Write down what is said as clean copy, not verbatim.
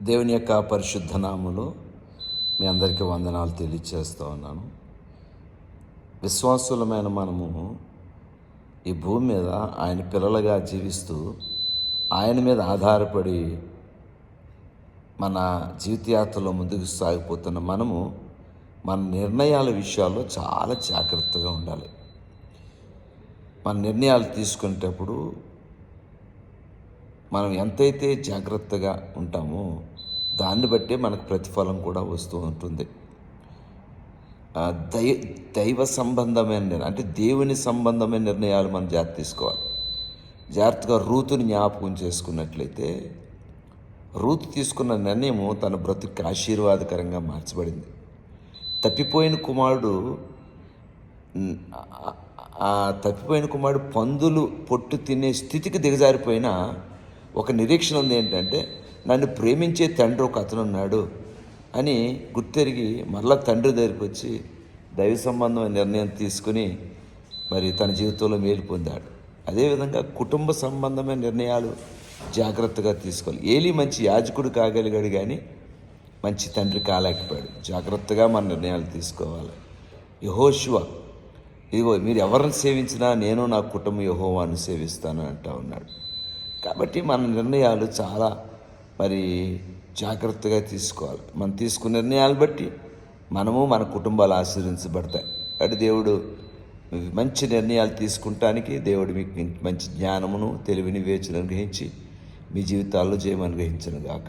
దేవుని యొక్క పరిశుద్ధ నామములో మీ అందరికీ వందనాలు తెలియజేస్తూ ఉన్నాను. విశ్వాసులమైన మనము ఈ భూమి మీద ఆయన పిల్లలుగా జీవిస్తూ ఆయన మీద ఆధారపడి మన జీవితయాత్రలో ముందుకు సాగిపోతున్న మనము మన నిర్ణయాల విషయాల్లో చాలా జాగ్రత్తగా ఉండాలి. మన నిర్ణయాలు తీసుకునేటప్పుడు మనం ఎంతైతే జాగ్రత్తగా ఉంటామో దాన్ని బట్టే మనకు ప్రతిఫలం కూడా వస్తూ ఉంటుంది. దైవ సంబంధమైన అంటే దేవుని సంబంధమైన నిర్ణయాలు మనం జాగ్రత్త తీసుకోవాలి. జాగ్రత్తగా రూతుని జ్ఞాపకం చేసుకున్నట్లయితే రూతు తీసుకున్న నిర్ణయము తన బ్రతుకు ఆశీర్వాదకరంగా మార్చబడింది. తప్పిపోయిన కుమారుడు పందులు పొట్టు తినే స్థితికి దిగజారిపోయినా ఒక నిరీక్షణ ఉంది. ఏంటంటే నన్ను ప్రేమించే తండ్రి ఒక అతను ఉన్నాడు అని గుర్తెరిగి మరలా తండ్రి దగ్గరికి వచ్చి దైవ సంబంధమైన నిర్ణయం తీసుకుని మరి తన జీవితంలో మేలు పొందాడు. అదేవిధంగా కుటుంబ సంబంధమైన నిర్ణయాలు జాగ్రత్తగా తీసుకోవాలి. ఏలీ మంచి యాజకుడు కాగలిగాడు కానీ మంచి తండ్రి కాలేకపోయాడు. జాగ్రత్తగా మన నిర్ణయాలు తీసుకోవాలి. యెహోషువ ఇదిగో మీరు ఎవరిని సేవించినా నేను నా కుటుంబం యెహోవాను సేవిస్తాను అంటా ఉన్నాడు. కాబట్టి మన నిర్ణయాలు చాలా మరి జాగ్రత్తగా తీసుకోవాలి. మనం తీసుకున్న నిర్ణయాలు బట్టి మనము మన కుటుంబాలు ఆశీర్వించబడతాయి. కాబట్టి దేవుడు మంచి నిర్ణయాలు తీసుకుంటానికి దేవుడు మీకు మంచి జ్ఞానమును తెలివిని వేచును గ్రహించి మీ జీవితాల్లో జయం అనుగ్రహించును గాక.